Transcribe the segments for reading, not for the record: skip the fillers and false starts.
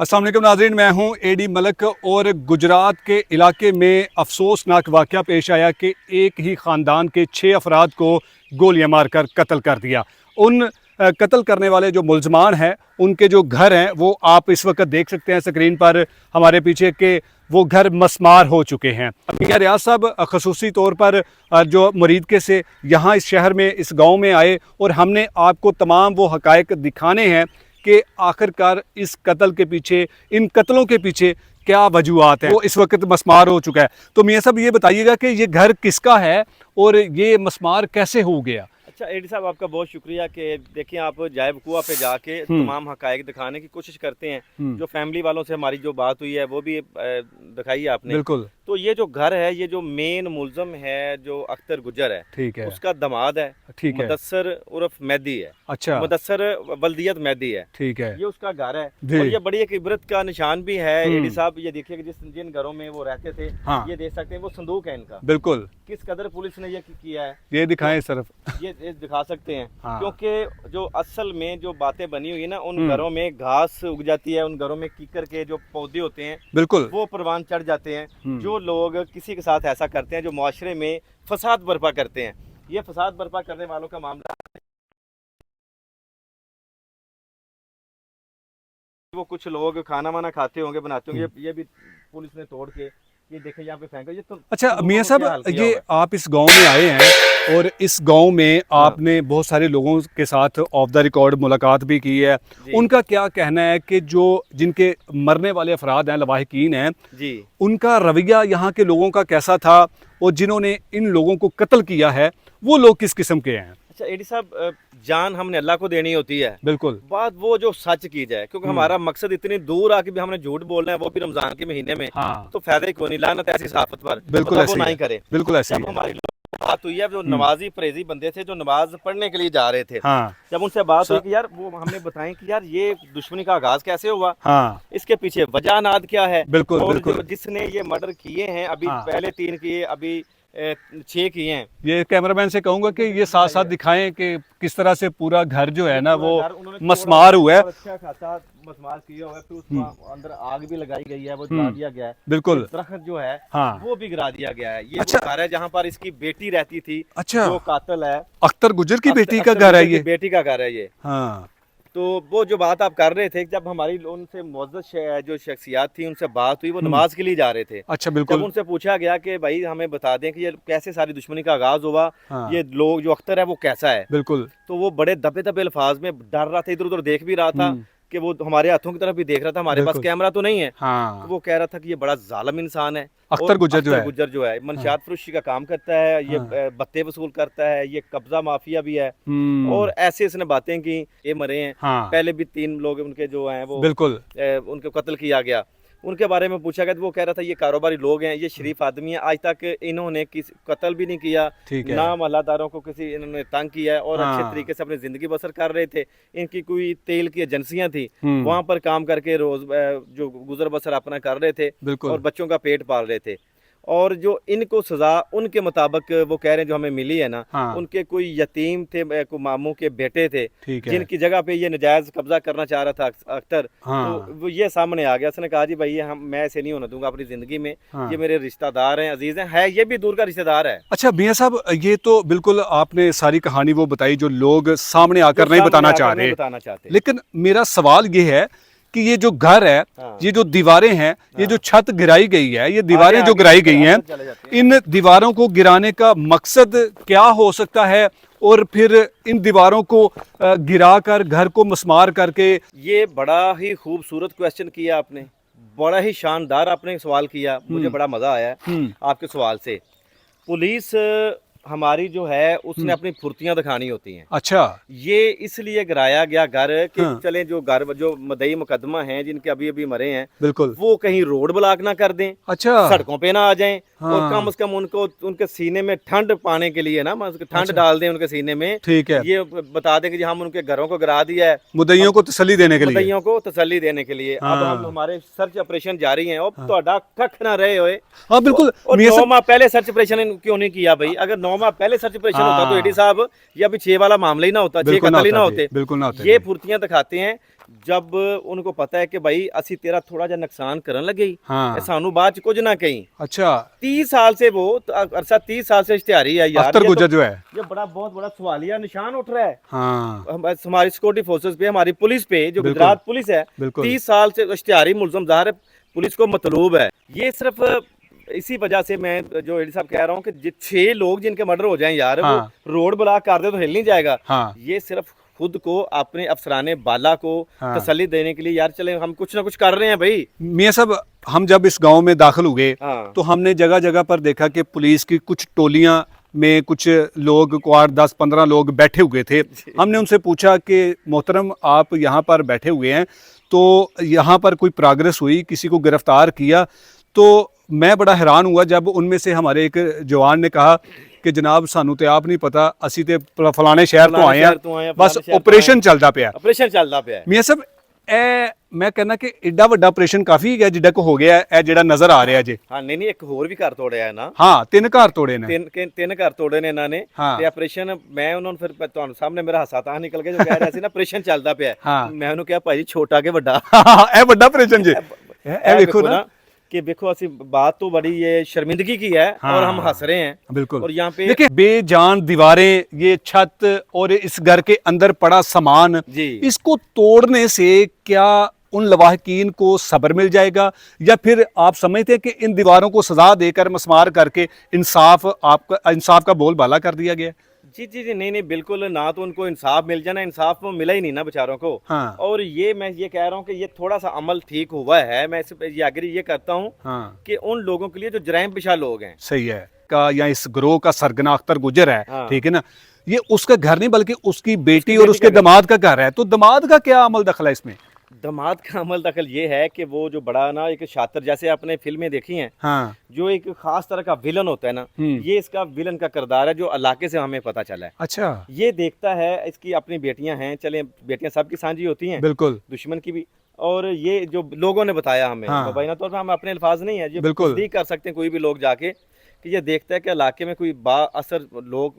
अस्सलाम वालेकुम नाज़रीन, मैं हूं एडी मलक और गुजरात के इलाके में अफसोसनाक वाक़या पेश आया कि एक ही ख़ानदान के 6 अफराद को गोलियां मारकर कत्ल कर दिया। उन कत्ल करने वाले जो मुल्ज़मान हैं उनके जो घर हैं वो आप इस वक्त देख सकते हैं स्क्रीन पर हमारे पीछे के वो घर मस्मार हो चुके हैं। मियां रियाज साहब खसूसी तौर पर जो मरीदके से यहाँ इस शहर में इस गाँव में आए और हमने आपको तमाम वो हक़ाइक़ दिखाने हैं कि आखिरकार इस कत्ल के पीछे, इन कत्लों के पीछे क्या वजूहात हैं। वो इस वक्त मस्मार हो चुका है। तो मियां साहब ये बताइएगा कि ये घर किसका है और ये मस्मार कैसे हो गया। अच्छा एडी साहब, आपका बहुत शुक्रिया कि देखिए आप जायब कुआ पे जाके तमाम हकायक दिखाने की कोशिश करते हैं। जो फैमिली वालों से हमारी जो बात हुई है वो भी दिखाई है आपने। बिल्कुल। तो ये जो घर है, ये जो मेन मुल्ज़म है जो अख्तर गुजर है, ठीक है, उसका दमाद है, ठीक है, मुदस्सर उर्फ मेहदी है। अच्छा, मुदस्सर बल्दियत मेहदी है, ठीक है, ये उसका घर है। और ये बड़ी एक इबरत का निशान भी है एडी साहब। ये देखिए कि जिन घरों में वो रहते थे, हाँ, ये देख सकते हैं वो संदूक है इनका। बिल्कुल। किस कदर पुलिस ने ये किया है, ये दिखाएं सिर्फ, ये दिखा सकते हैं। हाँ। क्योंकि जो असल में जो बातें बनी हुई है ना, उन घरों में घास उग जाती है, उन घरों में कीकर के जो पौधे होते हैं, बिल्कुल, वो परवान चढ़ जाते हैं। जो लोग किसी के साथ ऐसा करते हैं, जो मुआशरे में फसाद बर्पा करते हैं, ये फसाद बर्पा करने वालों का मामला, वो कुछ लोग खाना वाना खाते होंगे, बनाते होंगे, ये भी पुलिस ने तोड़ के ये देखे यहाँ पे फेंका। ये तो अच्छा मियां साहब, ये आप इस गांव में आए हैं और इस गांव में आपने बहुत सारे लोगों के साथ ऑफ द रिकॉर्ड मुलाकात भी की है। उनका क्या कहना है कि जो जिनके मरने वाले अफराद हैं, लवाहिकीन हैं जी, उनका रवैया यहाँ के लोगों का कैसा था और जिन्होंने इन लोगों को कत्ल किया है वो लोग किस किस्म के हैं। अच्छा एडी साहब, जान हमने अल्लाह को देनी होती है, बिल्कुल। बात वो जो सच की जाए, क्योंकि हमारा मकसद इतनी दूर आके भी हमने झूठ बोलना है, वो भी रमजान के महीने में, हाँ। तो फायदा क्यों नहीं, लानत ऐसी सहाफत पर, बिल्कुल ऐसे नहीं करे, बिल्कुल ऐसे। जब हमारी बात हुई है, जो नमाजी परहेजी बंदे थे जो नमाज पढ़ने के लिए जा रहे थे, हाँ। जब उनसे बात हुई कि यार वो हमने बताएं कि यार ये दुश्मनी का आगाज कैसे हुआ, हाँ। इसके पीछे वजह नाद क्या है, बिल्कुल, बिल्कुल। जिसने ये मर्डर किए हैं, अभी पहले 3 किए, अभी 6 किए हैं। ये कैमरामैन से कहूंगा कि ये साथ साथ दिखाएं कि किस तरह से पूरा घर जो है ना वो मस्मार हुआ है। अच्छा खासा मस्मार किया हुआ है, फिर उसके अंदर आग भी लगाई गई है, वो जला दिया गया है, बिल्कुल। दरख्त जो है, हाँ, वो भी गिरा दिया गया है। ये अच्छा घर है जहाँ पर इसकी बेटी रहती थी, अच्छा, जो कातिल है अख्तर गुजर की बेटी का घर है, ये बेटी का घर है ये, हाँ। तो वो जो बात आप कर रहे थे, जब हमारी उनसे मुअज़्ज़ज़ जो शख्सियात थी उनसे बात हुई, वो नमाज के लिए जा रहे थे, अच्छा, बिल्कुल। जब उनसे पूछा गया कि भाई हमें बता दें कि ये कैसे सारी दुश्मनी का आगाज हुआ, हाँ। ये लोग जो अख्तर है वो कैसा है, बिल्कुल। तो वो बड़े दबे दबे अल्फाज में डर रहा था, इधर उधर देख भी रहा था कि वो हमारे हाथों की तरफ भी देख रहा था, हमारे पास कैमरा तो नहीं है, हाँ। तो वो कह रहा था कि ये बड़ा जालिम इंसान है। अख्तर गुज्जर जो है मनशियात फरोशी का काम करता है, ये बत्ते वसूल करता है, ये कब्जा माफिया भी है, और ऐसे इसने बातें की। ये मरे हैं, हाँ। पहले भी 3 लोग उनके जो हैं वो बिल्कुल उनको कत्ल किया गया, उनके बारे में पूछा गया तो वो कह रहा था ये कारोबारी लोग हैं, ये शरीफ आदमी है, आज तक इन्होंने किसी कत्ल भी नहीं किया, ना महल्लादारों को किसी इन्होंने तंग किया है, और हाँ। अच्छे तरीके से अपनी जिंदगी बसर कर रहे थे। इनकी कोई तेल की एजेंसियां थी, वहां पर काम करके रोज जो गुजर बसर अपना कर रहे थे और बच्चों का पेट पाल रहे थे। और जो इनको सजा उनके मुताबिक वो कह रहे हैं जो हमें मिली है ना, हाँ। उनके कोई यतीम थे, को मामू के बेटे थे, जिनकी जगह पे ये नजायज कब्जा करना चाह रहा था अख्तर, हाँ। तो वो ये सामने आ गया, उसने कहा जी भाई मैं ऐसे नहीं होने दूंगा अपनी जिंदगी में, हाँ। ये मेरे रिश्तेदार हैं, अजीज हैं, है ये भी दूर का रिश्तेदार है। अच्छा मियां साहब, ये तो बिल्कुल आपने सारी कहानी वो बताई जो लोग सामने आकर नहीं बताना चाहते, लेकिन मेरा सवाल ये है कि ये जो घर है, हाँ। ये जो दीवारें हैं, ये जो छत गिराई गई है, ये दीवारें जो गिराई गई हैं, इन दीवारों को गिराने का मकसद क्या हो सकता है, और फिर इन दीवारों को गिराकर घर को मस्मार करके। ये बड़ा ही खूबसूरत क्वेश्चन किया आपने, बड़ा ही शानदार आपने सवाल किया, मुझे बड़ा मजा आया आपके सवाल से। पुलिस हमारी जो है उसने अपनी फुर्तियां दिखानी होती हैं। अच्छा, ये इसलिए गिराया गया घर कि हाँ। चले जो घर जो मदई मुकदमा हैं जिनके अभी अभी मरे हैं, बिल्कुल, वो कहीं रोड ब्लॉक ना कर दें, अच्छा, सड़कों पे ना आ जाएं, हाँ। और कम से कम उनको उनके सीने में ठंड पाने के लिए ना, ठंड अच्छा। डाल दें उनके सीने में, ठीक है, ये बता दें कि हम उनके घरों को गिरा दिया है, मुदईयों को तसल्ली देने के लिए, मुदईयों को तसल्ली देने के लिए। हाँ। अब हम हमारे सर्च ऑपरेशन जारी है, अब तो कख ना रहे हुए, हाँ बिल्कुल। 9 माह पहले सर्च ऑपरेशन क्यों नहीं किया भाई? अगर 9 माह पहले सर्च ऑपरेशन होता तो एडी साहब ये अभी 6 वाला मामला ही ना होता, 6 कत्ल ही ना होते, बिल्कुल ना होते। ये फुर्तियां दिखाते हैं, जब उनको पता है कि भाई ਅਸੀਂ तेरा थोड़ा जा नुकसान करन लगे हाँ। सानू बाद च कुछ ना कहीं। अच्छा 30 साल से वो अरसा 30 साल से इश्तिहारी है यार, अख्तर गुजर जो है, ये बड़ा बहुत बड़ा सवालिया निशान उठ रहा है हाँ हमारी सिक्योरिटी फोर्सेस पे, हमारी पुलिस पे, जो गुजरात पुलिस है। 30 साल से इश्तिहारी मुलजम, ज़ाहिर है पुलिस को मतलूब है। ये सिर्फ इसी वजह से मैं जो एडी साहब कह रहा हूँ कि 6 लोग जिनके मर्डर हो जाएं यार, हाँ। वो रोड ब्लॉक कर दे तो हिल नहीं जाएगा। हाँ। ये सिर्फ खुद को, अपने अफसराने बाला को हाँ। तसल्ली देने के लिए यार चले हम कुछ ना कुछ कर रहे हैं भाई। मियां साहब, हम जब इस गांव में दाखिल हुए हाँ। तो हमने जगह जगह पर देखा कि पुलिस की कुछ टोलियां में कुछ लोग को 8-10-15 लोग बैठे हुए थे। हमने उनसे पूछा कि मोहतरम आप यहाँ पर बैठे हुए हैं तो यहाँ पर कोई प्रोग्रेस हुई, किसी को गिरफ्तार किया? तो मैं बड़ा हैरान हुआ जब उनमें से हमारे एक जवान ने कहा कि जनाब सानू तो आप नहीं पता, असी ते फलाने शहर तो आए हैं, बस ऑपरेशन चलता पिया। ऑपरेशन चलता पिया मियां साहब मैं कहना कि एडा ਵੱਡਾ ਆਪਰੇਸ਼ਨ ਕਾਫੀ ਹੈ ਜਿੱਡਾ ਕੋ ਹੋ ਗਿਆ ਇਹ ਜਿਹੜਾ ਨਜ਼ਰ ਆ ਰਿਹਾ ਜੇ। ਹਾਂ ਨਹੀਂ ਇੱਕ ਹੋਰ ਵੀ ਘਰ ਤੋੜਿਆ ਹੈ ਨਾ। ਹਾਂ 3 ਘਰ ਤੋੜੇ ਨੇ। ਤਿੰਨ ਘਰ ਤੋੜੇ ਨੇ ਇਹਨਾਂ ਨੇ ਤੇ ਆਪਰੇਸ਼ਨ ਮੈਂ ਉਹਨਾਂ ਨੂੰ ਫਿਰ ਤੁਹਾਨੂੰ ਸਾਹਮਣੇ ਮੇਰਾ ਹਾਸਾ ਤਾਂ ਨਿਕਲ ਗਿਆ ਜੋ ਕਹਿ ਰਿਹਾ ਸੀ ਨਾ ਆਪਰੇਸ਼ਨ ਚੱਲਦਾ ਪਿਆ। ਮੈਂ ਉਹਨੂੰ ਕਿਹਾ ਭਾਈ ਛੋਟਾ ਕੇ ਵੱਡਾ, ਇਹ ਵੱਡਾ ਆਪਰੇਸ਼ਨ ਜੇ। ਇਹ ਵੇਖੋ ਨਾ कि देखो ऐसी बात तो बड़ी ये शर्मिंदगी की है। हाँ। और हम हंस रहे हैं बिल्कुल। और यहाँ पे देखिए बेजान दीवारें, ये छत और इस घर के अंदर पड़ा सामान जी, इसको तोड़ने से क्या उन लवाहकीन को सब्र मिल जाएगा या फिर आप समझते हैं कि इन दीवारों को सजा देकर मस्मार करके इंसाफ का बोलबाला कर दिया गया? जी जी जी नहीं नहीं बिल्कुल ना, तो उनको इंसाफ मिल जाना, इंसाफ वो मिला ही नहीं ना बेचारों को। हाँ। और ये मैं ये कह रहा हूँ कि ये थोड़ा सा अमल ठीक हुआ है। मैं ये आगे ये करता हूँ हाँ। कि उन लोगों के लिए जो जराइम पेशा लोग हैं, सही है का या इस ग्रोह का सरगना अख्तर गुजर है, हाँ। ठीक है ना, ये उसका घर नहीं बल्कि उसकी बेटी और उसके दामाद का घर है। तो दामाद का क्या अमल दखल है इसमें? दामाद का अमल दखल ये है कि वो जो बड़ा ना एक शातिर, जैसे आपने फिल्में देखी हैं हाँ। जो एक खास तरह का विलन होता है ना, ये इसका विलन का किरदार है जो इलाके से हमें पता चला है। अच्छा। ये देखता है, इसकी अपनी बेटियां हैं, चले बेटियां सबकी साझी होती हैं बिल्कुल, दुश्मन की भी। और ये जो लोगों ने बताया हमें हाँ। मुबैना तौर पर हम अपने अल्फाज नहीं है, ये बिल्कुल कर सकते हैं कोई भी लोग जाके कि ये देखता है कि इलाके में कोई बाअसर लोग,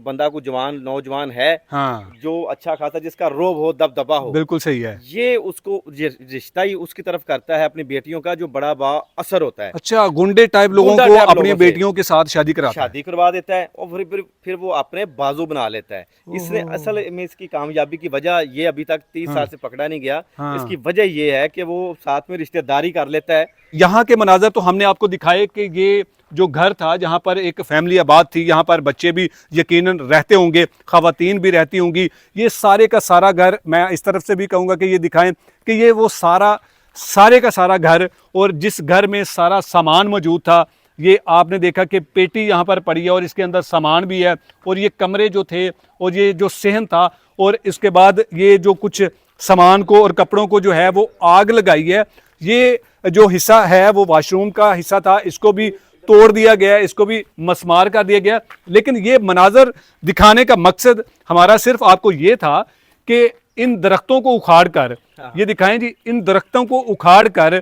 बंदा को जवान नौजवान है हाँ। जो अच्छा खासा, जिसका रोब हो, दबदबा हो, बिल्कुल सही है, ये उसको रिश्ता ही उसकी तरफ करता है अपनी बेटियों का, जो बड़ा बाअसर होता है। अच्छा, गुंडे टाइप लोगों को अपनी बेटियों के साथ शादी करवा देता है और फिर वो अपने बाजू बना लेता है। इसने असल में इसकी कामयाबी की वजह ये अभी तक 30 साल से पकड़ा नहीं गया। इसकी वजह ये है कि वो साथ में रिश्तेदारी कर लेता है। यहाँ के मनाजर तो हमने आपको दिखाए कि ये जो घर था जहाँ पर एक फैमिली आबाद थी, यहाँ पर बच्चे भी यकीनन रहते होंगे, ख़वातीन भी रहती होंगी, ये सारे का सारा घर, मैं इस तरफ से भी कहूँगा कि ये दिखाएं कि ये वो सारे का सारा घर, और जिस घर में सारा सामान मौजूद था, ये आपने देखा कि पेटी यहाँ पर पड़ी है और इसके अंदर सामान भी है, और ये कमरे जो थे और ये जो सहन था, और इसके बाद ये जो कुछ सामान को और कपड़ों को जो है वो आग लगाई है। ये जो हिस्सा है वो वॉशरूम का हिस्सा था, इसको भी तोड़ दिया गया, इसको भी मस्मार कर दिया गया। लेकिन ये मनाजर दिखाने का मकसद हमारा सिर्फ आपको ये था कि इन दरख्तों को उखाड़ कर, ये दिखाएं जी, इन दरख्तों को उखाड़ कर,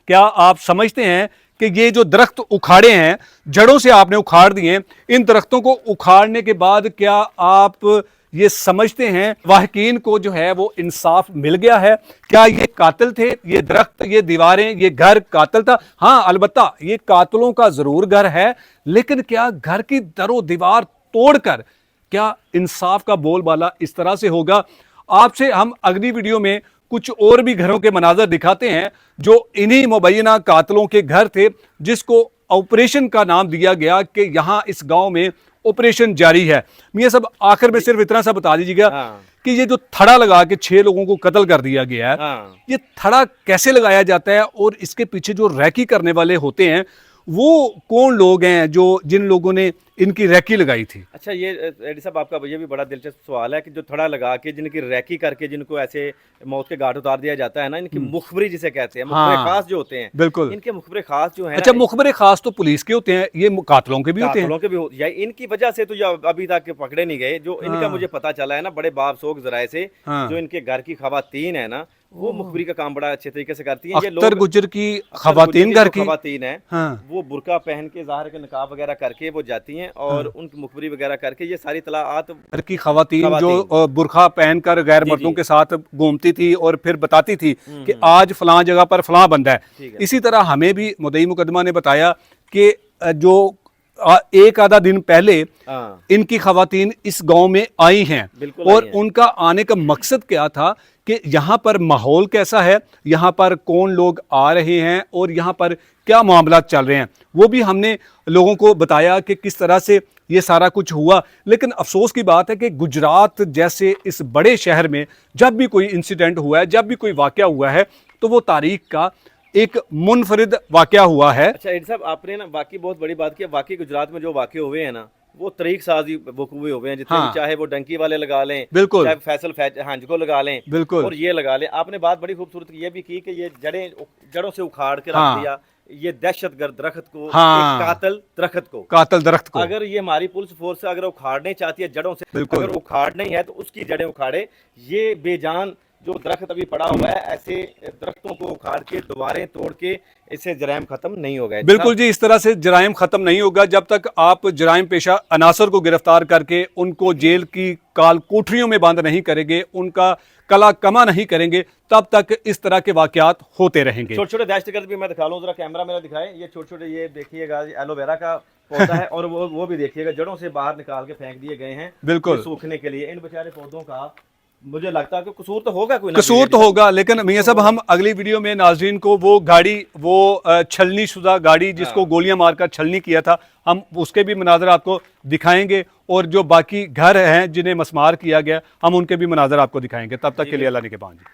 क्या आप समझते हैं कि ये जो दरख्त उखाड़े हैं, जड़ों से आपने उखाड़ दिए, इन दरख्तों को उखाड़ने के बाद क्या आप ये समझते हैं वाहकीन को जो है वो इंसाफ मिल गया है? क्या ये कातिल थे? ये दरख्त, ये दीवारें, ये घर कातिल था? हाँ, अलबत्ता ये कातिलों का जरूर घर है, लेकिन क्या घर की दरो दीवार तोड़कर क्या इंसाफ का बोलबाला इस तरह से होगा? आपसे हम अगली वीडियो में कुछ और भी घरों के मनाजर दिखाते हैं जो इन्हीं मुबैना कातिलों के घर थे, जिसको ऑपरेशन का नाम दिया गया कि यहाँ इस गांव में ऑपरेशन जारी है। मियां साहब, आखिर में सिर्फ इतना सा बता दीजिएगा कि ये जो थड़ा लगा के 6 लोगों को कत्ल कर दिया गया है, ये थड़ा कैसे लगाया जाता है और इसके पीछे जो रैकी करने वाले होते हैं वो कौन लोग हैं जो जिन लोगों ने इनकी रैकी लगाई थी? अच्छा, ये एडी साहब आपका ये भी बड़ा दिलचस्प सवाल है कि जो थड़ा लगा के जिनकी रैकी करके जिनको ऐसे मौत के घाट उतार दिया जाता है ना, इनकी मुखबरी जिसे कहते हैं, मुखबरे खास जो होते हैं, बिल्कुल इनके मुखबरे खास जो है। अच्छा, मुखबरे खास तो पुलिस के होते हैं, ये कातिलों के भी होते हैं। इनकी वजह से तो अभी तक पकड़े नहीं गए। जो इनका मुझे पता चला है ना बड़े बाबसोग जराए से, जो इनके घर की खवातीन है ना, वो मुखबरी का काम बड़ा अच्छे तरीके से करती हैं। ये अख्तर गुजर की खवातीन घर की खवातीन है, वो बुरका पहन के, ज़ाहिर के निकाब वगैरह करके वो जाती हैं और उनकी मुखबरी वगैरह करके ये सारी इतलाआत की खवातीन जो बुरखा पहनकर गैर मर्दों के साथ घूमती थी और फिर बताती थी कि आज फलां जगह पर फलां बंदा है। इसी तरह हमें भी मुद्दई मुकदमा ने बताया कि जो एक आधा दिन पहले इनकी खवातीन इस गांव में आई हैं और उनका आने का मकसद क्या था कि यहाँ पर माहौल कैसा है, यहाँ पर कौन लोग आ रहे हैं और यहाँ पर क्या मामला चल रहे हैं, वो भी हमने लोगों को बताया कि किस तरह से ये सारा कुछ हुआ। लेकिन अफसोस की बात है कि गुजरात जैसे इस बड़े शहर में जब भी कोई इंसिडेंट हुआ है, जब भी कोई वाकया हुआ है, तो वो तारीख का एक मुनफरिद वाकया हुआ है। अच्छा एडी साहब, आपने ना वाकई बहुत बड़ी बात की। वाकई गुजरात में जो वाकये हुए हैं ना, वो तरीक साजी वकूए हुए हैं, जितने भी चाहे वो डंकी वाले लगा लें, बिल्कुल, चाहे फैसल हांज को लगा लें, बिल्कुल, और ये लगा लें। आपने बात बड़ी खूबसूरत ये भी की कि ये जड़ों से उखाड़ के रख दिया, ये दहशतगर्द दरख्त को, कातल दरख्त को अगर ये हमारी पुलिस फोर्स अगर उखाड़ने चाहती है जड़ों से, अगर उखाड़नी है तो उसकी जड़ें उखाड़े। ये बेजान जो दरख्त अभी पड़ा हुआ है, ऐसे दरख्तों को उखाड़ के दीवारें तोड़ के इससे जराइम खत्म नहीं होगा। बिल्कुल जी, इस तरह से जराइम खत्म नहीं होगा जब तक आप जराइम पेशा अनासर को गिरफ्तार करके उनको जेल की काल कोठरियों में बंद नहीं करेंगे, उनका कला कमा नहीं करेंगे, तब तक इस तरह के वाकयात होते रहेंगे। छोटे छोटे दहशतगर्द भी मैं दिखा लूं, जरा कैमरा मेरा दिखाए। ये छोटे छोटे, ये देखिएगा एलोवेरा का पौधा है और वो भी देखिएगा जड़ों से बाहर निकाल के फेंक दिए गए हैं, बिल्कुल सूखने के लिए। इन बेचारे पौधों का मुझे लगता है कि कसूर तो होगा, कोई कसूर तो होगा। लेकिन मियां साहब, हम अगली वीडियो में नाजरीन को वो गाड़ी, वो छलनी शुदा गाड़ी जिसको गोलियां मारकर छलनी किया था, हम उसके भी मनाजर आपको दिखाएंगे और जो बाकी घर हैं जिन्हें मसमार किया गया, हम उनके भी मनाजर आपको दिखाएंगे। तब तक के लिए अल्लाह निगहबान जी।